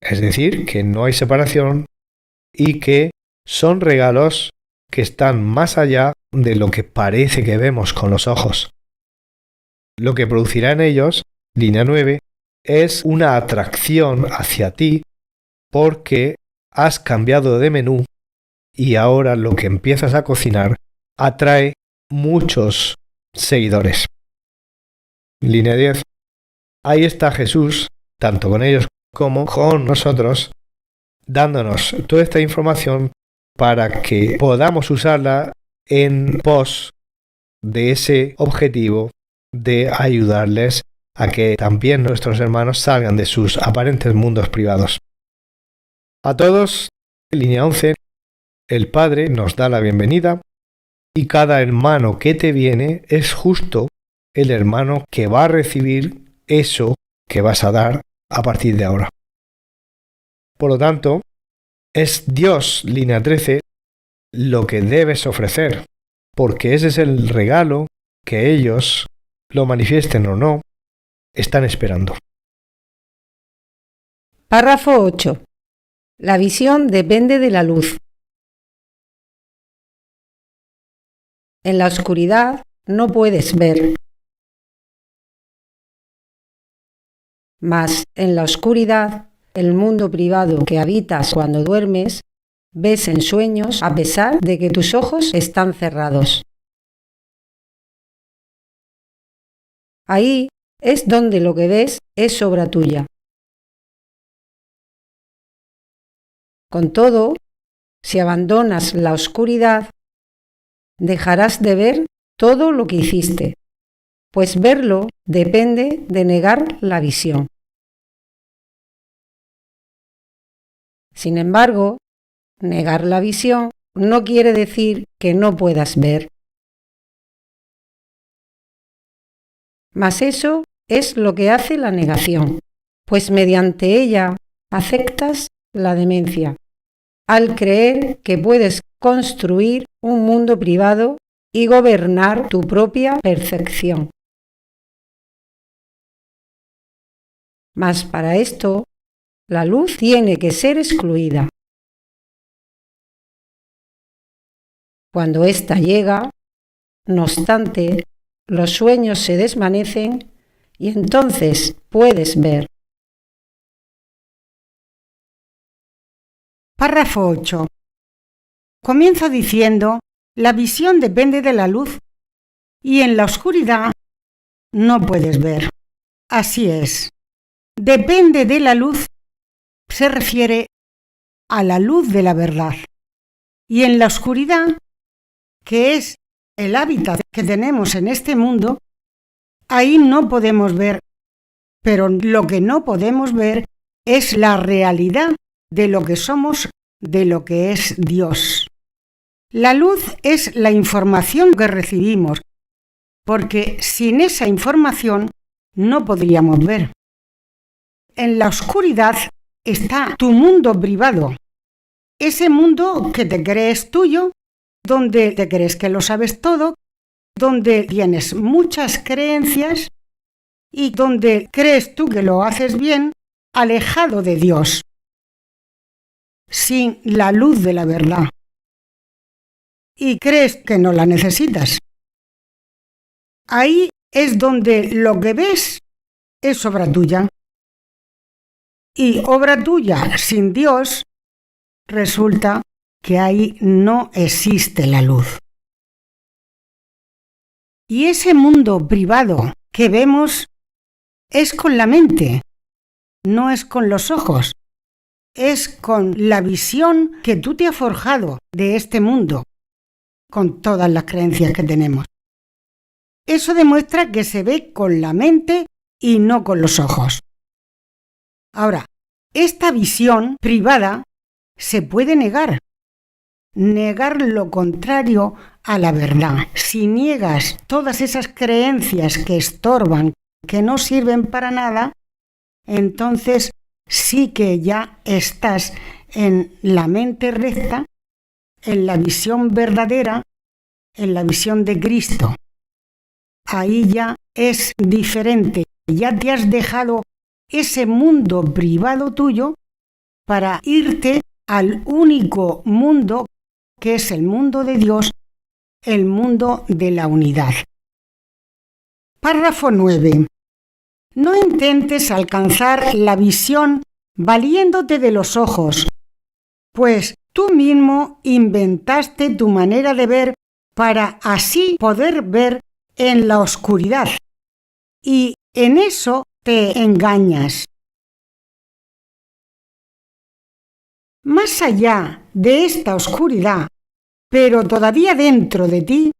Es decir, que no hay separación y que son regalos que están más allá de lo que parece que vemos con los ojos. Lo que producirá en ellos, línea 9, es una atracción hacia ti porque has cambiado de menú y ahora lo que empiezas a cocinar atrae muchos seguidores. Línea 10. Ahí está Jesús, tanto con ellos como con nosotros, dándonos toda esta información para que podamos usarla en pos de ese objetivo de ayudarles a que también nuestros hermanos salgan de sus aparentes mundos privados. A todos, línea 11, el Padre nos da la bienvenida y cada hermano que te viene es justo el hermano que va a recibir eso que vas a dar a partir de ahora. Por lo tanto, es Dios, línea 13, lo que debes ofrecer, porque ese es el regalo que ellos, lo manifiesten o no, están esperando. Párrafo 8. La visión depende de la luz. En la oscuridad no puedes ver, mas en la oscuridad, el mundo privado que habitas cuando duermes, ves en sueños a pesar de que tus ojos están cerrados. Ahí es donde lo que ves es obra tuya. Con todo, si abandonas la oscuridad, dejarás de ver todo lo que hiciste, pues verlo depende de negar la visión. Sin embargo, negar la visión no quiere decir que no puedas ver. Mas eso es lo que hace la negación, pues mediante ella aceptas la demencia, al creer que puedes construir un mundo privado y gobernar tu propia percepción. Mas para esto, la luz tiene que ser excluida. Cuando ésta llega, no obstante, los sueños se desvanecen y entonces puedes ver. Párrafo 8. Comienza diciendo, la visión depende de la luz y en la oscuridad no puedes ver. Así es. Depende de la luz se refiere a la luz de la verdad. Y en la oscuridad, que es el hábitat que tenemos en este mundo, ahí no podemos ver. Pero lo que no podemos ver es la realidad de lo que somos, de lo que es Dios. La luz es la información que recibimos, porque sin esa información no podríamos ver. En la oscuridad está tu mundo privado, ese mundo que te crees tuyo, donde te crees que lo sabes todo, donde tienes muchas creencias y donde crees tú que lo haces bien, alejado de Dios, sin la luz de la verdad. Y crees que no la necesitas. Ahí es donde lo que ves es obra tuya. Y obra tuya sin Dios, resulta que ahí no existe la luz. Y ese mundo privado que vemos es con la mente, no es con los ojos, es con la visión que tú te has forjado de este mundo, con todas las creencias que tenemos. Eso demuestra que se ve con la mente y no con los ojos. Ahora, esta visión privada se puede negar lo contrario a la verdad. Si niegas todas esas creencias que estorban, que no sirven para nada, entonces sí que ya estás en la mente recta, en la visión verdadera, en la visión de Cristo. Ahí ya es diferente, ya te has dejado ese mundo privado tuyo para irte al único mundo que es el mundo de Dios, el mundo de la unidad. Párrafo 9. No intentes alcanzar la visión valiéndote de los ojos, pues tú mismo inventaste tu manera de ver para así poder ver en la oscuridad. Y en eso te engañas. Más allá de esta oscuridad, pero todavía dentro de ti,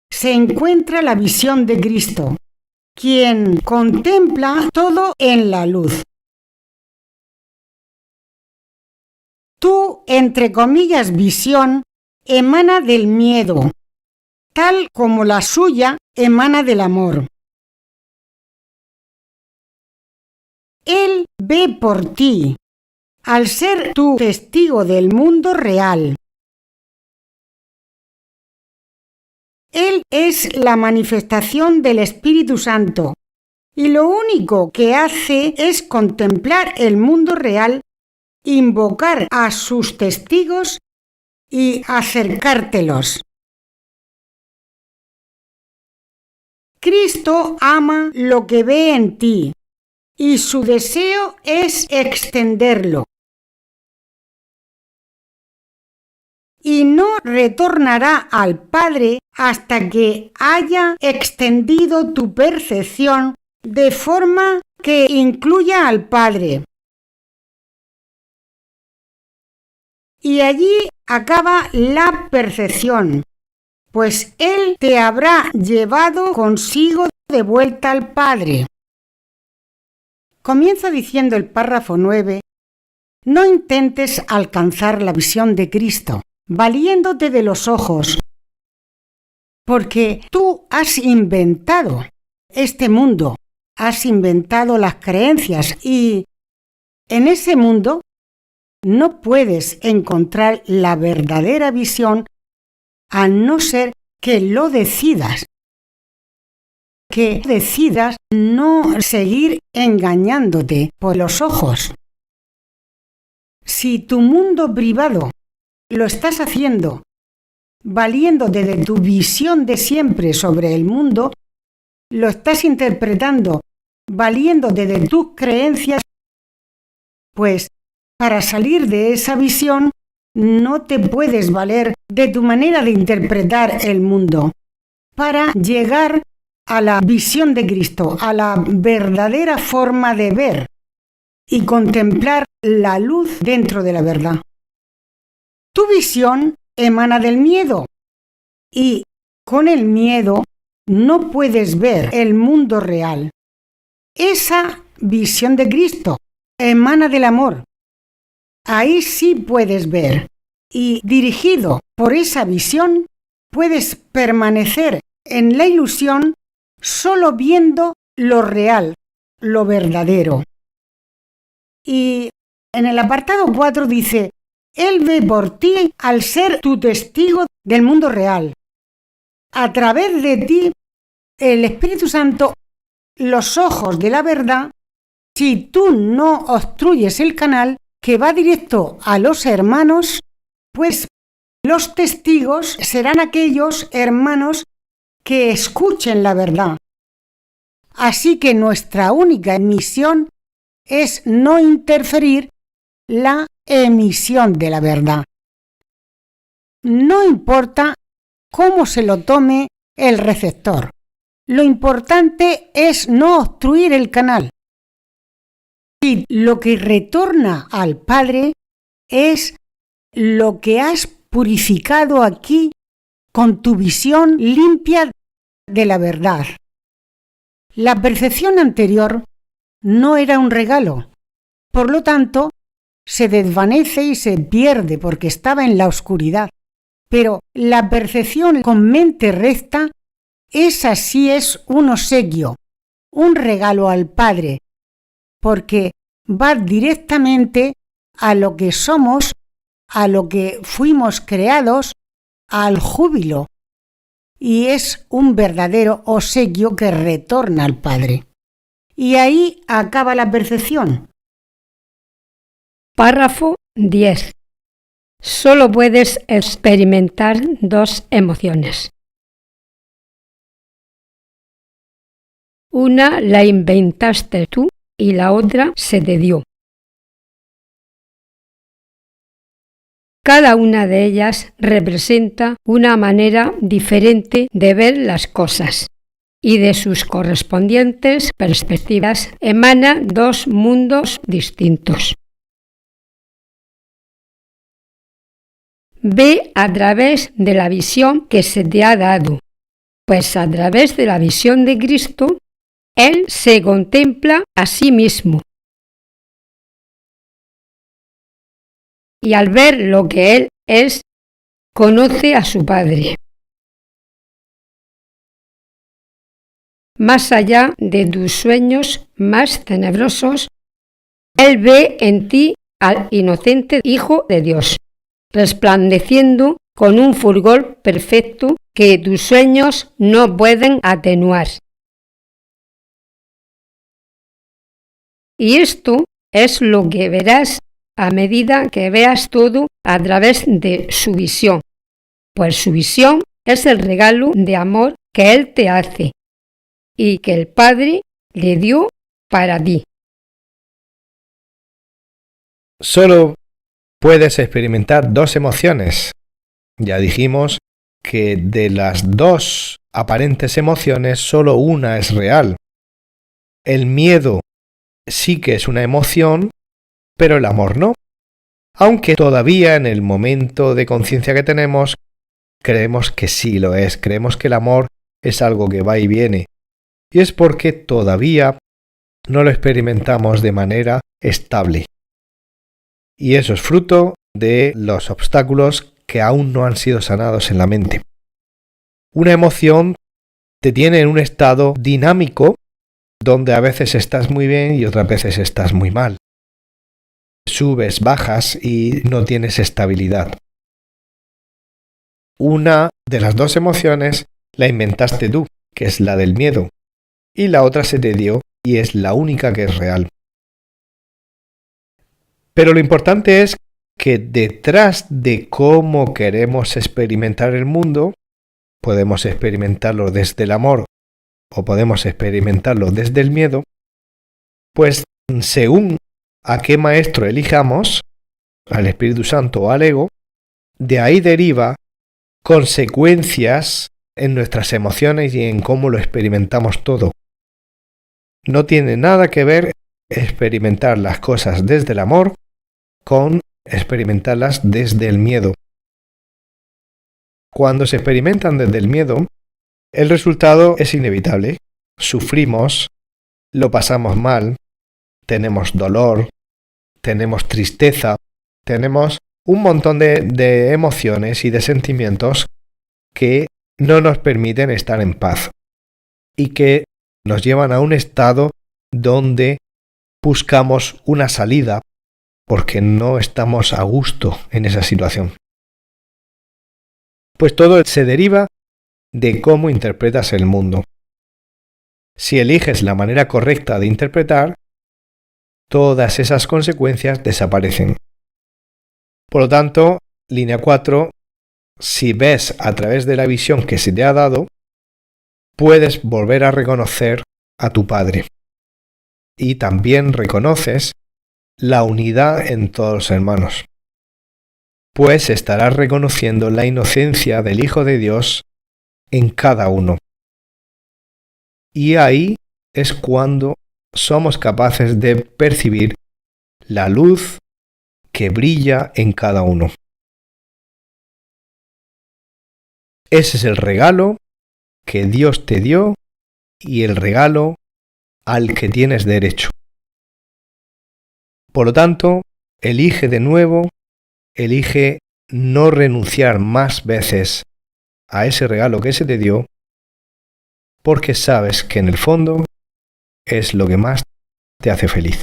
se encuentra la visión de Cristo, quien contempla todo en la luz. Tu, entre comillas, visión emana del miedo, tal como la suya emana del amor. Él ve por ti, al ser tu testigo del mundo real. Él es la manifestación del Espíritu Santo y lo único que hace es contemplar el mundo real, invocar a sus testigos y acercártelos. Cristo ama lo que ve en ti y su deseo es extenderlo. y no retornará al Padre hasta que haya extendido tu percepción de forma que incluya al Padre. Y allí acaba la percepción, pues Él te habrá llevado consigo de vuelta al Padre. Comienza diciendo el párrafo 9, no intentes alcanzar la visión de Cristo, valiéndote de los ojos, porque tú has inventado este mundo, has inventado las creencias y en ese mundo no puedes encontrar la verdadera visión a no ser que lo decidas. Que decidas no seguir engañándote por los ojos. Si tu mundo privado lo estás haciendo valiéndote de tu visión de siempre sobre el mundo, lo estás interpretando valiéndote de tus creencias, pues para salir de esa visión no te puedes valer de tu manera de interpretar el mundo. Para llegar a la visión de Cristo, a la verdadera forma de ver y contemplar la luz dentro de la verdad. Tu visión emana del miedo y con el miedo no puedes ver el mundo real. Esa visión de Cristo emana del amor. Ahí sí puedes ver y dirigido por esa visión puedes permanecer en la ilusión solo viendo lo real, lo verdadero. Y en el apartado 4 dice, Él ve por ti al ser tu testigo del mundo real. A través de ti, el Espíritu Santo, los ojos de la verdad, si tú no obstruyes el canal que va directo a los hermanos, pues los testigos serán aquellos hermanos que escuchen la verdad. Así que nuestra única misión es no interferir la emisión de la verdad. No importa cómo se lo tome el receptor. Lo importante es no obstruir el canal. Y lo que retorna al Padre es lo que has purificado aquí con tu visión limpia de la verdad. La percepción anterior no era un regalo, por lo tanto, se desvanece y se pierde porque estaba en la oscuridad. Pero la percepción con mente recta, esa sí es un obsequio, un regalo al Padre, porque va directamente a lo que somos, a lo que fuimos creados, al júbilo. Y es un verdadero obsequio que retorna al Padre. Y ahí acaba la percepción. Párrafo 10. Solo puedes experimentar dos emociones. Una la inventaste tú y la otra se te dio. Cada una de ellas representa una manera diferente de ver las cosas y de sus correspondientes perspectivas emana dos mundos distintos. Ve a través de la visión que se te ha dado, pues a través de la visión de Cristo, Él se contempla a sí mismo. Y al ver lo que Él es, conoce a su Padre. Más allá de tus sueños más tenebrosos, Él ve en ti al inocente Hijo de Dios, resplandeciendo con un fulgor perfecto que tus sueños no pueden atenuar. Y esto es lo que verás a medida que veas todo a través de su visión, pues su visión es el regalo de amor que Él te hace y que el Padre le dio para ti. Solo puedes experimentar dos emociones, Ya dijimos que de las dos aparentes emociones, solo una es real. El miedo sí que es una emoción, pero el amor no. Aunque todavía en el momento de conciencia que tenemos, creemos que sí lo es, creemos que el amor es algo que va y viene. Y es porque todavía no lo experimentamos de manera estable. Y eso es fruto de los obstáculos que aún no han sido sanados en la mente. Una emoción te tiene en un estado dinámico donde a veces estás muy bien y otras veces estás muy mal. Subes, bajas y no tienes estabilidad. Una de las dos emociones la inventaste tú, que es la del miedo, y la otra se te dio y es la única que es real. Pero lo importante es que detrás de cómo queremos experimentar el mundo, podemos experimentarlo desde el amor o podemos experimentarlo desde el miedo, pues según a qué maestro elijamos, al Espíritu Santo o al ego, de ahí deriva consecuencias en nuestras emociones y en cómo lo experimentamos todo. No tiene nada que ver experimentar las cosas desde el amor con experimentarlas desde el miedo. Cuando se experimentan desde el miedo, el resultado es inevitable. Sufrimos, lo pasamos mal, tenemos dolor, tenemos tristeza, tenemos un montón de emociones y de sentimientos que no nos permiten estar en paz y que nos llevan a un estado donde buscamos una salida porque no estamos a gusto en esa situación. Pues todo se deriva de cómo interpretas el mundo. Si eliges la manera correcta de interpretar, todas esas consecuencias desaparecen. Por lo tanto, línea 4, si ves a través de la visión que se te ha dado, puedes volver a reconocer a tu Padre. Y también reconoces la unidad en todos los hermanos. Pues estarás reconociendo la inocencia del Hijo de Dios en cada uno. Y ahí es cuando somos capaces de percibir la luz que brilla en cada uno. Ese es el regalo que Dios te dio y el regalo al que tienes derecho. Por lo tanto, elige de nuevo, elige no renunciar más veces a ese regalo que se te dio, porque sabes que en el fondo es lo que más te hace feliz.